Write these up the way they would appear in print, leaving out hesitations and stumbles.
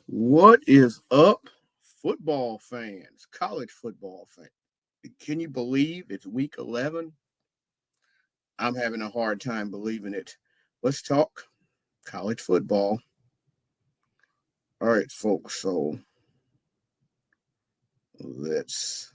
What is up, football fans, college football fans? Can you believe it's week 11? I'm having a hard time believing it. Let's talk college football. All right, folks, so let's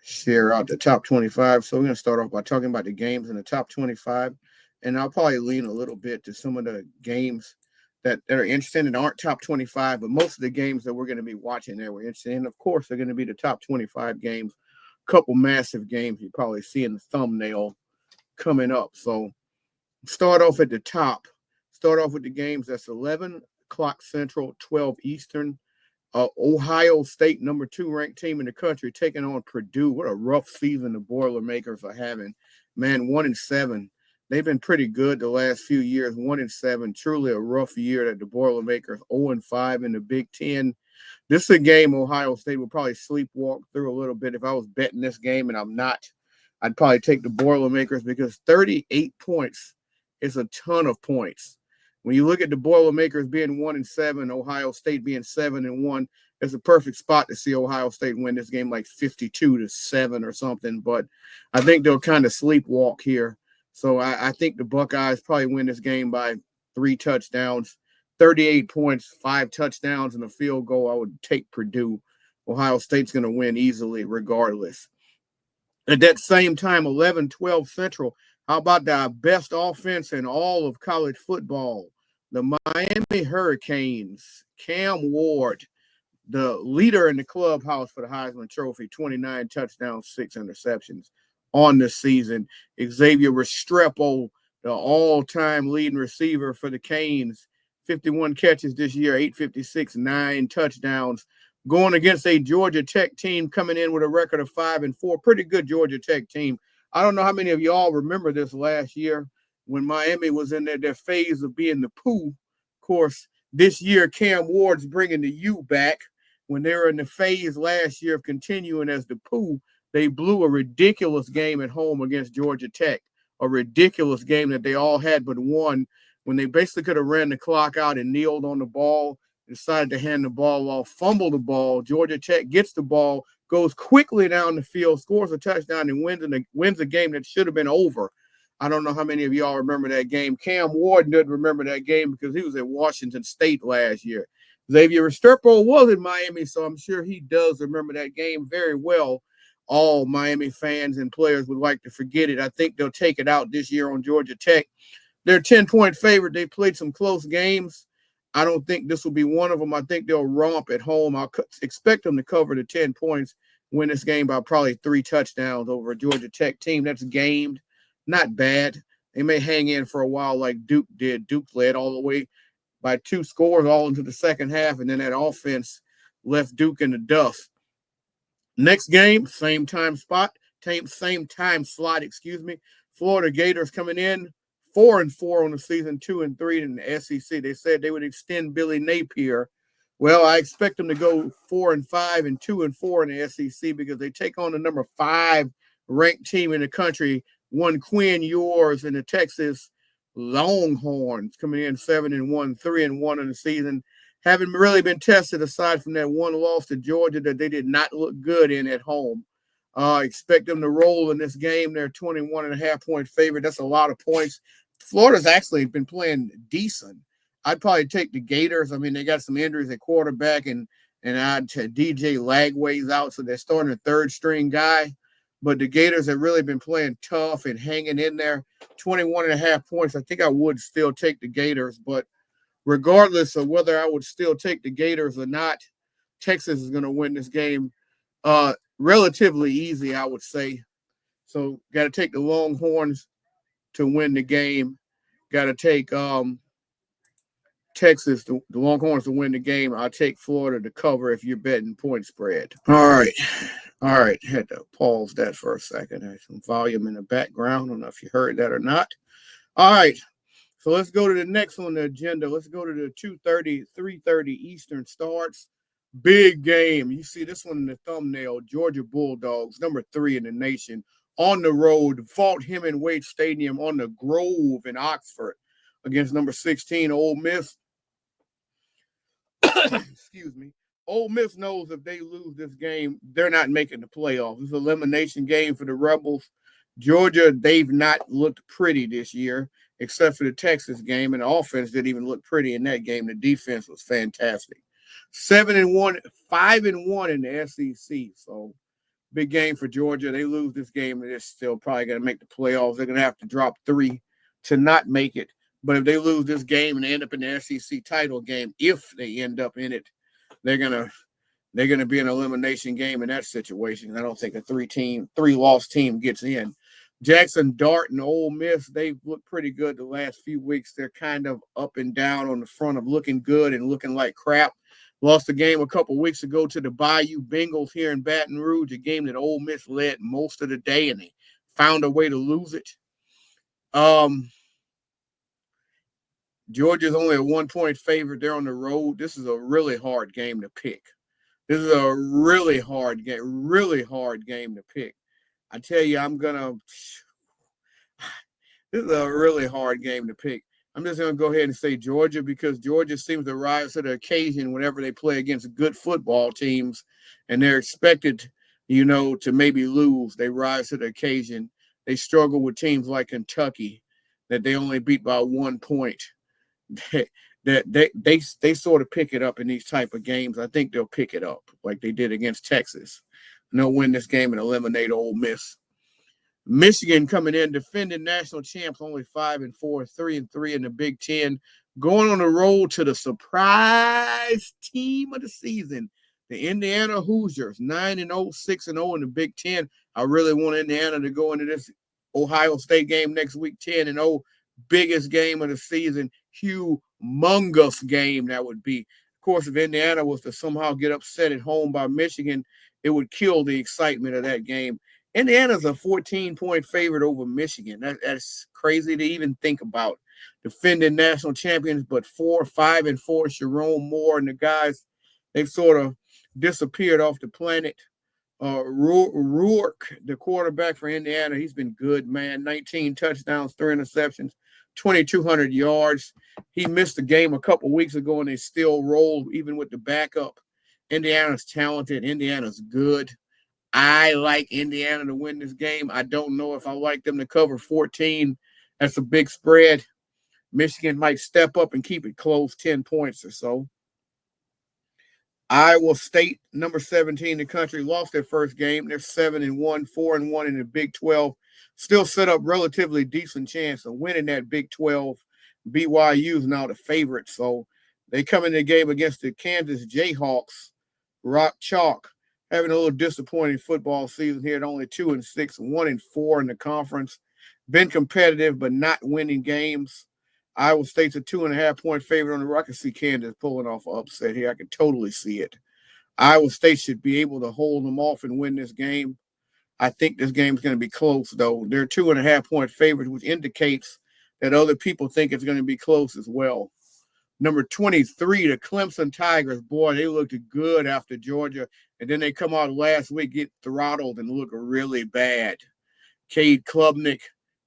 share out the top 25. So we're going to start off by talking about the games in the top 25, and I'll probably lean a little bit to some of the games that are interesting and aren't top 25, but most of the games that we're going to be watching that we're interested in, of course, they're going to be the top 25 games. Couple massive games you probably see in the thumbnail coming up. So start off at the top. Start off with the games that's 11 o'clock Central, 12 Eastern. Ohio State, number 2 ranked team in the country, taking on Purdue. What a rough season the Boilermakers are having. Man, 1-7. They've been pretty good the last few years. 1-7. Truly a rough year that the Boilermakers 0-5 in the Big Ten. This is a game Ohio State will probably sleepwalk through a little bit. If I was betting this game, and I'm not, I'd probably take the Boilermakers because 38 points is a ton of points. When you look at the Boilermakers being 1-7, Ohio State being 7-1, it's a perfect spot to see Ohio State win this game like 52-7 or something. But I think they'll kind of sleepwalk here. So I think the Buckeyes probably win this game by 3 touchdowns, 38 points, 5 touchdowns, and a field goal. I would take Purdue. Ohio State's going to win easily regardless. At that same time, 11-12 Central. How about the best offense in all of college football? The Miami Hurricanes, Cam Ward, the leader in the clubhouse for the Heisman Trophy, 29 touchdowns, 6 interceptions on this season. Xavier Restrepo, the all-time leading receiver for the Canes, 51 catches this year, 856, 9 touchdowns. Going against a Georgia Tech team coming in with a record of 5-4. Pretty good Georgia Tech team. I don't know how many of y'all remember this last year when Miami was in their phase of being the poo. Of course, this year Cam Ward's bringing the U back. When they were in the phase last year of continuing as the poo, they blew a ridiculous game at home against Georgia Tech. A ridiculous game that they all had but won when they basically could have ran the clock out and kneeled on the ball, decided to hand the ball off, fumble the ball. Georgia Tech gets the ball, goes quickly down the field, scores a touchdown, and wins a game that should have been over. I don't know how many of y'all remember that game. Cam Ward doesn't remember that game because he was at Washington State last year. Xavier Restrepo was in Miami, so I'm sure he does remember that game very well. All Miami fans and players would like to forget it. I think they'll take it out this year on Georgia Tech. They're a 10-point favorite. They played some close games. I don't think this will be one of them. I think they'll romp at home. I'll expect them to cover the 10 points, win this game by probably 3 touchdowns over a Georgia Tech team that's gamed. Not bad. They may hang in for a while like Duke did. Duke led all the way by 2 scores all into the second half, and then that offense left Duke in the dust. Next game, same time slot, Florida Gators coming in 4-4 on the season, 2-3 in the SEC. They said they would extend Billy Napier. Well, I expect them to go 4-5 and 2-4 in the SEC because they take on the number 5 ranked team in the country, one Quinn Ewers in the Texas Longhorns, coming in 7-1, 3-1 in the season. Haven't really been tested aside from that one loss to Georgia that they did not look good in at home. Expect them to roll in this game. They're 21.5-point favorite. That's a lot of points. Florida's actually been playing decent. I'd probably take the Gators. I mean, they got some injuries at quarterback, and I'd DJ Lagway's out, so they're starting a third-string guy. But the Gators have really been playing tough and hanging in there. 21.5 points. I think I would still take the Gators, but regardless of whether I would still take the Gators or not, Texas is going to win this game relatively easy, I would say. So got to take the Longhorns to win the game. Got to take Texas, the Longhorns to win the game. I'll take Florida to cover if you're betting point spread. All right. Had to pause that for a second. There's some volume in the background. I don't know if you heard that or not. All right. So let's go to the next on the agenda. Let's go to the 2:30, 3:30 Eastern starts. Big game. You see this one in the thumbnail. Georgia Bulldogs, number 3 in the nation, on the road. Fought Hemingway Stadium on the Grove in Oxford against number 16, Ole Miss. excuse me. Ole Miss knows if they lose this game, they're not making the playoffs. It's an elimination game for the Rebels. Georgia, they've not looked pretty this year, except for the Texas game, and the offense didn't even look pretty in that game. The defense was fantastic. 7-1, 5-1 in the SEC. So big game for Georgia. They lose this game, and they're still probably going to make the playoffs. They're going to have to drop 3 to not make it. But if they lose this game and they end up in the SEC title game, if they end up in it, they're gonna be an elimination game in that situation. I don't think a 3-loss team gets in. Jackson Dart and Ole Miss, they've looked pretty good the last few weeks. They're kind of up and down on the front of looking good and looking like crap. Lost the game a couple weeks ago to the Bayou Bengals here in Baton Rouge, a game that Ole Miss led most of the day, and they found a way to lose it. Georgia's only a 1-point favorite. They're on the road. This is a really hard game to pick. This is a really hard game to pick. I tell you, this is a really hard game to pick. I'm just going to go ahead and say Georgia because Georgia seems to rise to the occasion whenever they play against good football teams, and they're expected, to maybe lose. They rise to the occasion. They struggle with teams like Kentucky that they only beat by 1 point. They sort of pick it up in these type of games. I think they'll pick it up like they did against Texas. And they'll win this game and eliminate Ole Miss. Michigan coming in, defending national champs, only 5-4, 3-3 in the Big Ten, going on the road to the surprise team of the season, the Indiana Hoosiers, 9-0, 6-0 in the Big Ten. I really want Indiana to go into this Ohio State game next week, 10-0. Biggest game of the season, humongous game that would be. Of course, if Indiana was to somehow get upset at home by Michigan, it would kill the excitement of that game. Indiana's a 14-point favorite over Michigan. That's crazy to even think about. Defending national champions, but 5-4, Sharon Moore and the guys, they've sort of disappeared off the planet. Rourke, the quarterback for Indiana, he's been good, man. 19 touchdowns, 3 interceptions, 2,200 yards. He missed the game a couple weeks ago, and they still roll, even with the backup. Indiana's talented. Indiana's good. I like Indiana to win this game. I don't know if I like them to cover 14. That's a big spread. Michigan might step up and keep it close, 10 points or so. Iowa State, number 17 in the country, lost their first game. They're 7-1, 4-1 in the Big 12. Still set up relatively decent chance of winning that Big 12. BYU is now the favorite. So they come in the game against the Kansas Jayhawks, Rock Chalk, having a little disappointing football season here at only 2-6, 1-4 in the conference. Been competitive, but not winning games. Iowa State's a 2.5-point favorite on the road. I can see Kansas pulling off an upset here. I can totally see it. Iowa State should be able to hold them off and win this game. I think this game is going to be close, though. They're 2.5-point favorites, which indicates that other people think it's going to be close as well. Number 23, the Clemson Tigers. Boy, they looked good after Georgia, and then they come out last week, get throttled, and look really bad. Cade Klubnik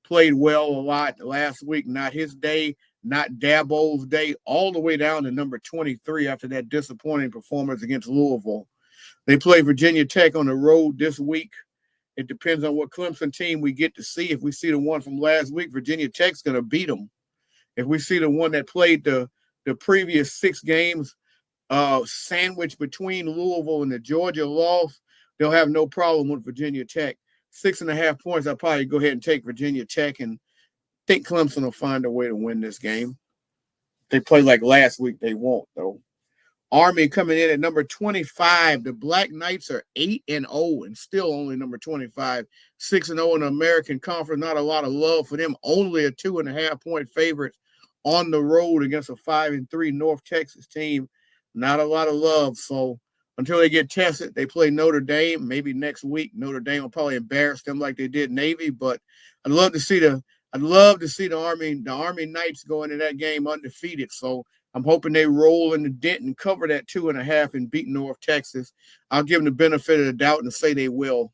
played well a lot last week. Not his day, not Dabo's day, all the way down to number 23 after that disappointing performance against Louisville. They play Virginia Tech on the road this week. It depends on what Clemson team we get to see. If we see the one from last week, Virginia Tech's going to beat them. If we see the one that played the previous 6 games, sandwiched between Louisville and the Georgia loss, they'll have no problem with Virginia Tech. 6.5 points, I'll probably go ahead and take Virginia Tech and think Clemson will find a way to win this game. They play like last week, they won't, though. Army coming in at number 25. The Black Knights are 8-0 and still only number 25. 6-0 in the American Conference. Not a lot of love for them. Only a 2.5-point favorite on the road against a 5-3 North Texas team. Not a lot of love. So until they get tested, they play Notre Dame. Maybe next week Notre Dame will probably embarrass them like they did Navy. But I'd love to see the Army Knights go into that game undefeated. So I'm hoping they roll in the dent and cover that 2.5 and beat North Texas. I'll give them the benefit of the doubt and say they will.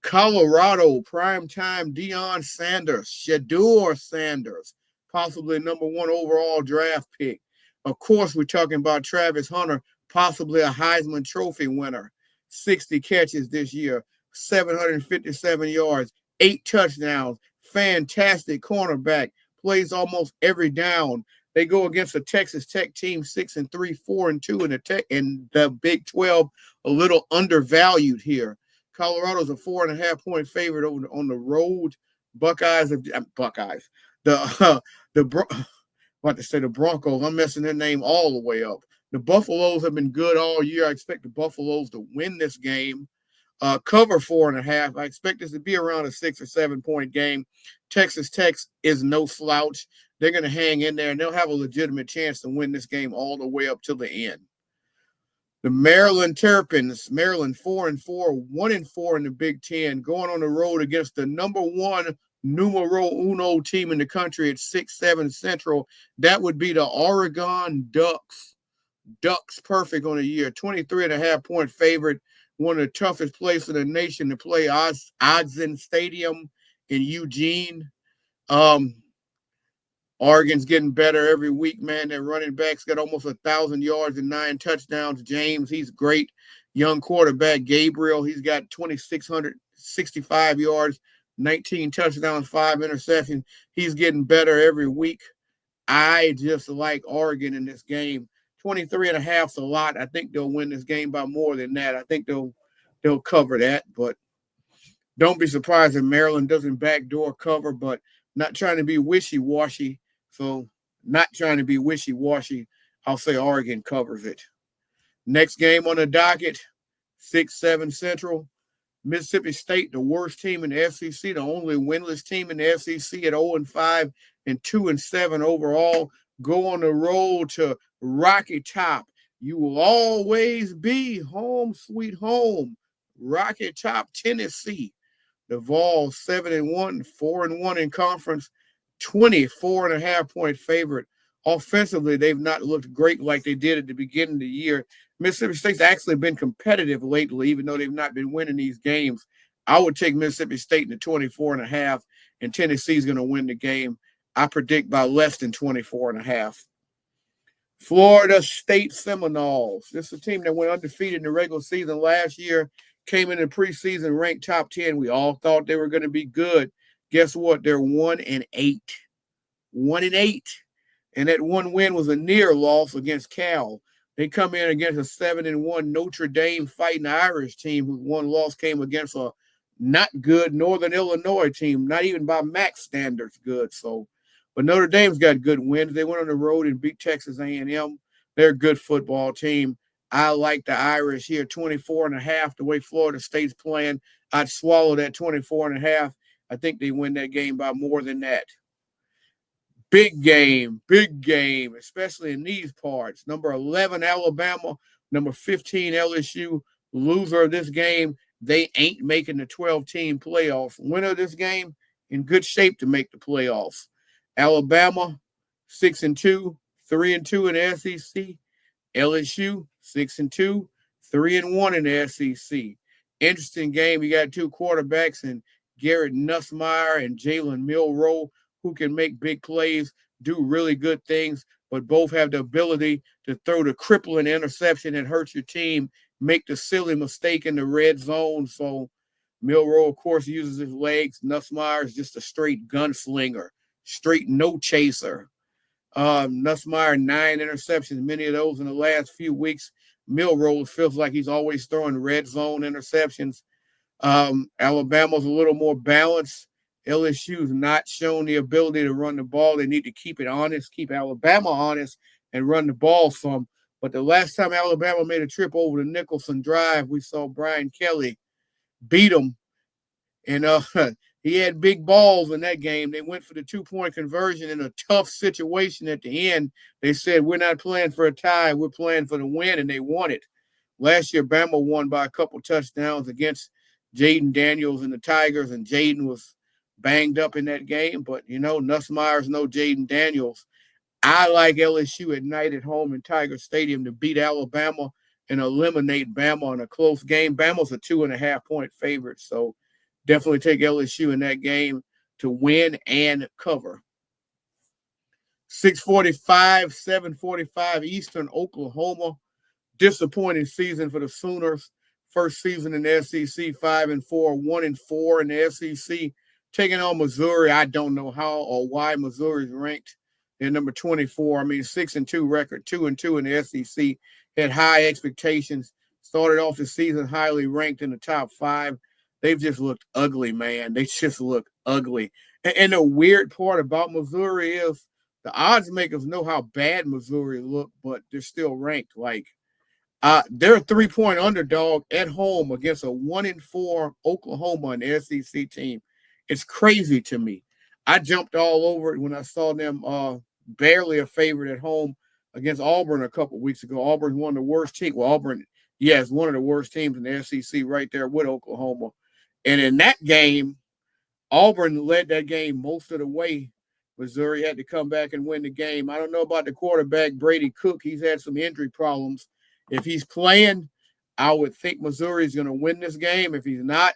Colorado, primetime Deion Sanders, Shedeur Sanders, possibly number 1 overall draft pick. Of course, we're talking about Travis Hunter, possibly a Heisman Trophy winner. 60 catches this year, 757 yards, 8 touchdowns. Fantastic cornerback, plays almost every down. They go against a Texas Tech team 6-3, 4-2 in the Big 12, a little undervalued here. Colorado's a 4.5-point favorite on the road. Buckeyes. About to say the Broncos. I'm messing their name all the way up. The Buffaloes have been good all year. I expect the Buffaloes to win this game. Cover 4.5. I expect this to be around a 6 or 7 point game. Texas Tech is no slouch. They're going to hang in there, and they'll have a legitimate chance to win this game all the way up to the end. The Maryland Terrapins, Maryland 4-4, 1-4 in the Big Ten, going on the road against the number one numero uno team in the country at 6-7 Central. That would be the Oregon Ducks. Ducks perfect on the year. 23.5-point favorite. One of the toughest places in the nation to play, Autzen Stadium in Eugene. Oregon's getting better every week, man. Their running back's got almost 1,000 yards and 9 touchdowns. James, he's great. Young quarterback, Gabriel, he's got 2,665 yards, 19 touchdowns, 5 interceptions. He's getting better every week. I just like Oregon in this game. 23.5 is a lot. I think they'll win this game by more than that. I think they'll cover that, but don't be surprised if Maryland doesn't backdoor cover, but not trying to be wishy-washy. So not trying to be wishy-washy, I'll say Oregon covers it. Next game on the docket, 6-7 Central. Mississippi State, the worst team in the SEC, the only winless team in the SEC at 0-5 and 2-7 overall. Go on the road to Rocky Top. You will always be home, sweet home. Rocky Top, Tennessee. The Vols 7-1, 4-1 in conference, 24.5-point favorite. Offensively, they've not looked great like they did at the beginning of the year. Mississippi State's actually been competitive lately, even though they've not been winning these games. I would take Mississippi State in the 24.5, and Tennessee's going to win the game. I predict by less than 24.5. Florida State Seminoles. This is a team that went undefeated in the regular season last year, came in the preseason ranked top 10. We all thought they were going to be good. Guess what? They're 1-8. 1-8. And that one win was a near loss against Cal. They come in against a 7-1 Notre Dame Fighting Irish team whose one loss came against a not good Northern Illinois team, not even by MAC standards good. But Notre Dame's got good wins. They went on the road and beat Texas A&M. They're a good football team. I like the Irish here, 24.5, the way Florida State's playing. I'd swallow that 24.5. I think they win that game by more than that. Big game, especially in these parts. Number 11, Alabama. Number 15, LSU. Loser of this game, they ain't making the 12-team playoffs. Winner of this game, in good shape to make the playoffs. Alabama, 6-2, 3-2 in the SEC. LSU, 6-2, 3-1 in the SEC. Interesting game. You got two quarterbacks in Garrett Nussmeier and Jalen Milroe who can make big plays, do really good things, but both have the ability to throw the crippling interception that hurts your team, make the silly mistake in the red zone. So Milroe, of course, uses his legs. Nussmeier is just a straight gunslinger, straight no chaser. Nussmeier, 9 interceptions, many of those in the last few weeks. Milroe feels like he's always throwing red zone interceptions. Alabama's a little more balanced. LSU's not shown the ability to run the ball. They need to keep it honest, keep Alabama honest, and run the ball some. But the last time Alabama made a trip over the Nicholson Drive, we saw Brian Kelly beat them. And he had big balls in that game. They went for the 2-point conversion in a tough situation at the end. They said, we're not playing for a tie. We're playing for the win, and they won it. Last year, Bama won by a couple touchdowns against Jaden Daniels and the Tigers, and Jaden was banged up in that game. But, Nussmeier's no Jaden Daniels. I like LSU at night at home in Tiger Stadium to beat Alabama and eliminate Bama in a close game. Bama's a 2.5-point favorite, so definitely take LSU in that game to win and cover. 6:45, 7:45 Eastern, Oklahoma. Disappointing season for the Sooners. First season in the SEC, 5-4, 1-4 in the SEC. Taking on Missouri. I don't know how or why Missouri's ranked. They're number 24. I mean, 6-2 record, 2-2 in the SEC. Had high expectations. Started off the season highly ranked in the top 5. They've just looked ugly, man. They just look ugly. And the weird part about Missouri is the odds makers know how bad Missouri look, but they're still ranked. Like, they're a 3-point underdog at home against a 1-4 Oklahoma and the SEC team. It's crazy to me. I jumped all over it when I saw them barely a favorite at home against Auburn a couple weeks ago. Auburn's one of the worst teams. Well, Auburn, yes, one of the worst teams in the SEC right there with Oklahoma. And in that game, Auburn led that game most of the way. Missouri had to come back and win the game. I don't know about the quarterback, Brady Cook. He's had some injury problems. If he's playing, I would think Missouri is going to win this game. If he's not,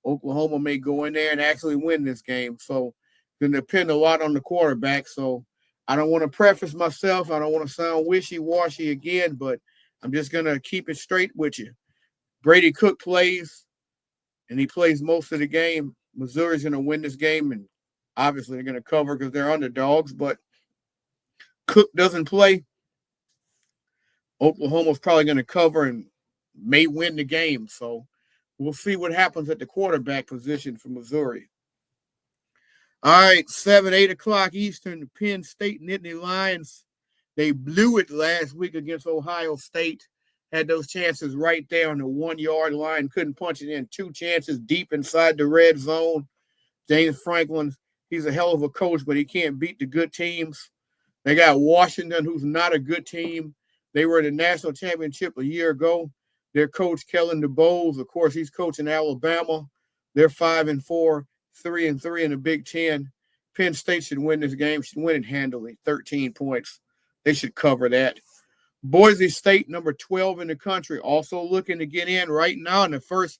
Oklahoma may go in there and actually win this game. So it's going to depend a lot on the quarterback. So I don't want to preface myself. I don't want to sound wishy-washy again, but I'm just going to keep it straight with you. Brady Cook plays, and he plays most of the game. Missouri's going to win this game, and obviously they're going to cover because they're underdogs, but Cook doesn't play. Oklahoma's probably going to cover and may win the game. So we'll see what happens at the quarterback position for Missouri. All right, 8 o'clock Eastern, the Penn State Nittany Lions. They blew it last week against Ohio State. Had those chances right there on the 1-yard line. Couldn't punch it in. 2 chances deep inside the red zone. James Franklin, he's a hell of a coach, but he can't beat the good teams. They got Washington, who's not a good team. They were in the national championship a year ago. Their coach, Kellen DeBose, of course, he's coaching Alabama. They're 5-4, 3-3 in the Big Ten. Penn State should win this game. Should win it handily, 13 points. They should cover that. Boise State, number 12 in the country, also looking to get in right now in the first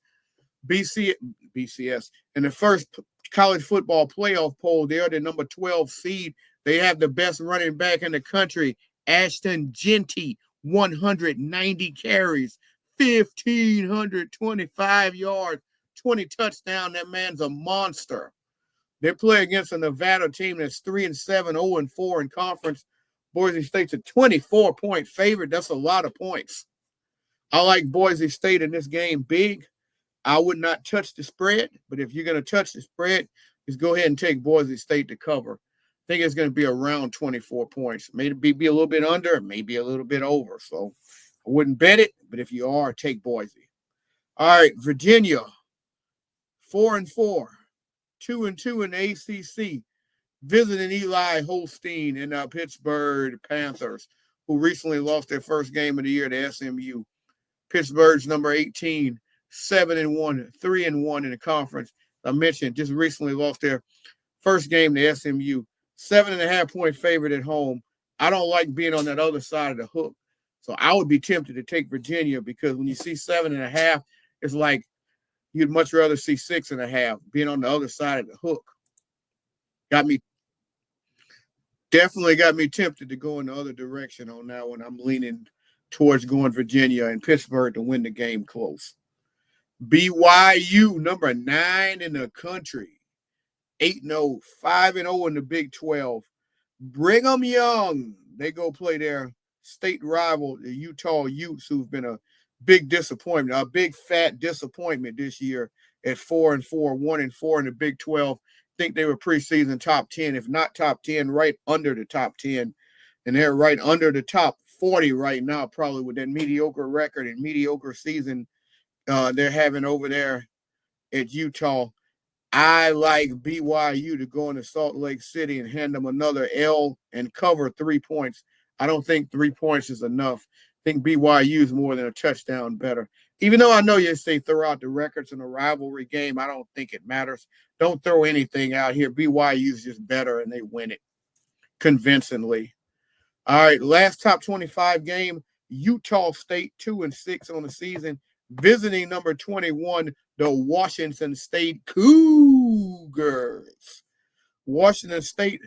BCS, in the first college football playoff poll. They're the number 12 seed. They have the best running back in the country, Ashton Genty, 190 carries, 1,525 yards, 20 touchdowns. That man's a monster. They play against a Nevada team that's 3-7, 0-4 in conference. Boise State's a 24-point favorite. That's a lot of points. I like Boise State in this game big. I would not touch the spread, but if you're going to touch the spread, just go ahead and take Boise State to cover. I think it's going to be around 24 points. Maybe be a little bit under, maybe a little bit over. So I wouldn't bet it, but if you are, take Boise. All right, Virginia, 4-4, 2-2 in the ACC. Visiting Eli Holstein in Pittsburgh Panthers, who recently lost their first game of the year to SMU. Pittsburgh's number 18, 7-1, 3-1 in the conference. I mentioned just recently lost their first game to SMU. 7.5-point favorite at home. I don't like being on that other side of the hook. So I would be tempted to take Virginia because when you see 7.5, it's like you'd much rather see 6.5 being on the other side of the hook. Definitely got me tempted to go in the other direction on that one. I'm leaning towards going Virginia and Pittsburgh to win the game close. BYU, number 9 in the country, 8-0, 5-0 in the Big 12. Brigham Young, they go play their state rival, the Utah Utes, who've been a big disappointment, a big fat disappointment this year at 4-4, 1-4 in the Big 12. Think they were preseason top 10, if not top 10, right under the top 10. And they're right under the top 40 right now, probably with that mediocre record and mediocre season they're having over there at Utah. I like BYU to go into Salt Lake City and hand them another L and cover 3 points. I don't think 3 points is enough. I think BYU is more than a touchdown better. Even though I know you say throw out the records in a rivalry game, I don't think it matters. Don't throw anything out here. BYU is just better, and they win it convincingly. All right, last top 25 game, Utah State 2-6 on the season, visiting number 21, the Washington State Cougars. Washington State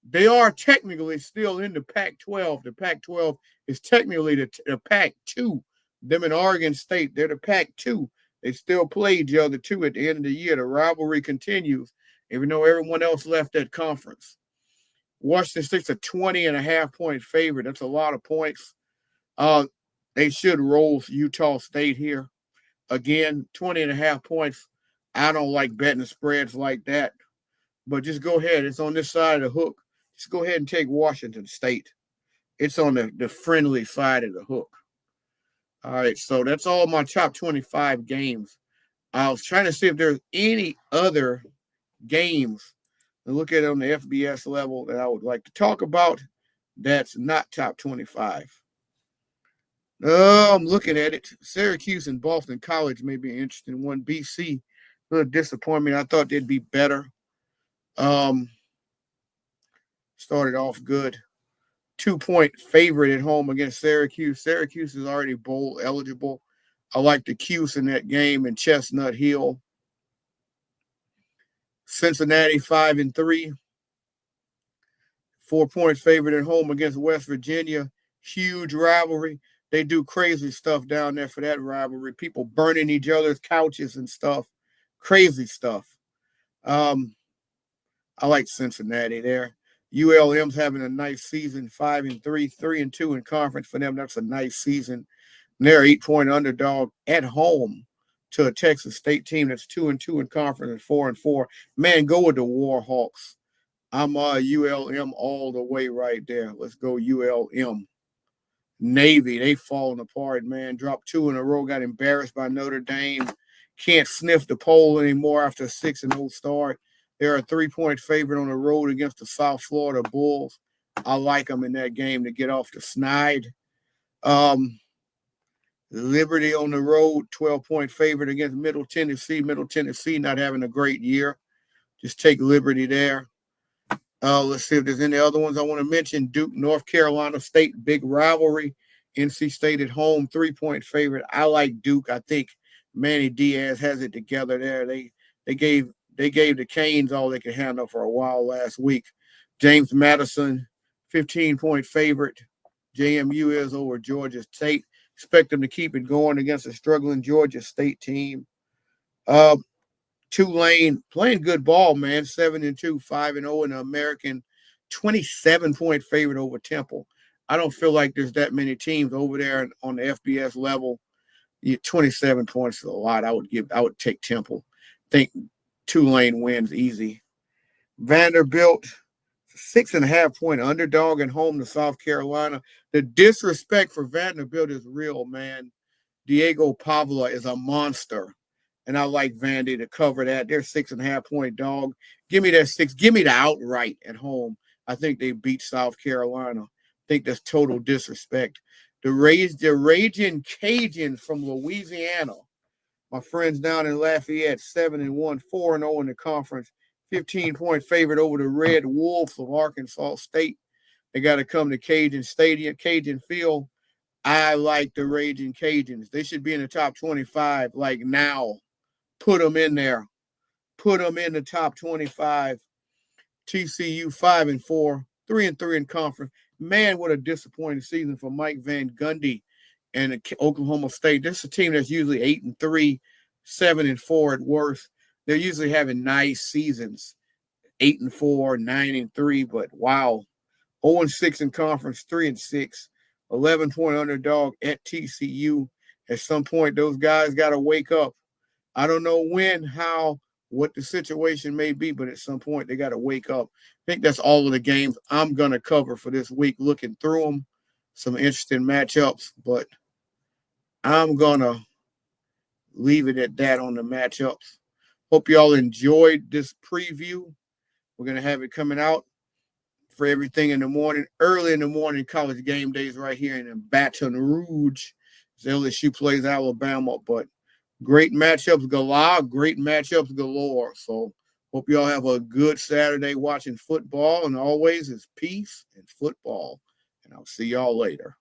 They are technically still in the Pac-12. The Pac-12 is technically the Pac-2. Them in Oregon State, they're the Pac-2. They still play each other too at the end of the year. The rivalry continues, even though everyone else left that conference. Washington State's a 20.5-point favorite. That's a lot of points. Uh, they should roll Utah State here. Again, 20.5 points. I don't like betting spreads like that. But just go ahead. It's on this side of the hook. Just go ahead and take Washington State. It's on the friendly side of the hook. All right, so that's all my top 25 games. I was trying to see if there's any other games to look at on the FBS level that I would like to talk about that's not top 25. I'm looking at it. Syracuse and Boston College may be an interesting one. BC, a little disappointment. I thought they'd be better. Started off good. 2-point favorite at home against Syracuse. Syracuse is already bowl eligible. I like the Cuse in that game in Chestnut Hill. Cincinnati 5-3. 4-point favorite at home against West Virginia. Huge rivalry. They do crazy stuff down there for that rivalry. People burning each other's couches and stuff. Crazy stuff. I like Cincinnati there. ULM's having a nice season, 5-3, 3-2 in conference for them. That's a nice season. And they're 8-point underdog at home to a Texas State team that's 2-2 in conference and 4-4. Man, go with the Warhawks. I'm ULM all the way right there. Let's go ULM. Navy, they falling apart, man. Dropped 2 in a row, got embarrassed by Notre Dame. Can't sniff the pole anymore after a 6-0 start. They're a 3-point favorite on the road against the South Florida Bulls. I like them in that game to get off the snide. Liberty on the road, 12-point favorite against Middle Tennessee. Middle Tennessee not having a great year. Just take Liberty there. Let's see if there's any other ones I want to mention. Duke, North Carolina State, big rivalry. NC State at home, 3-point favorite. I like Duke. I think Manny Diaz has it together there. They gave the Canes all they could handle for a while last week. James Madison, 15-point favorite. JMU is over Georgia State. Expect them to keep it going against a struggling Georgia State team. Tulane playing good ball, man. 7-2, 5-0 in the American. 27-point favorite over Temple. I don't feel like there's that many teams over there on the FBS level. 27 points is a lot. I would take Temple. Think Tulane wins easy. Vanderbilt, 6.5-point underdog at home to South Carolina. The disrespect for Vanderbilt is real, man. Diego Pavla is a monster. And I like Vandy to cover that. They're 6.5-point dog. Give me that 6. Give me the outright at home. I think they beat South Carolina. I think that's total disrespect. The Raging Cajuns from Louisiana. My friends down in Lafayette, 7-1, 4-0 in the conference. 15-point favorite over the Red Wolves of Arkansas State. They got to come to Cajun Stadium, Cajun Field. I like the Raging Cajuns. They should be in the top 25 like now. Put them in there. Put them in the top 25. TCU 5-4, 3-3 in conference. Man, what a disappointing season for Mike Van Gundy and Oklahoma State. This is a team that's usually 8-3, 7-4 at worst. They're usually having nice seasons, 8-4, 9-3. But wow, 0-6 in conference, 3-6, 11-point underdog at TCU. At some point, those guys got to wake up. I don't know when, how, what the situation may be, but at some point they got to wake up. I think that's all of the games I'm going to cover for this week, looking through them. Some interesting matchups, but I'm going to leave it at that on the matchups. Hope y'all enjoyed this preview. We're going to have it coming out for everything in the morning, early in the morning, college game days right here in Baton Rouge. LSU plays Alabama, but great matchups galore. So hope y'all have a good Saturday watching football. And always is peace and football. And I'll see y'all later.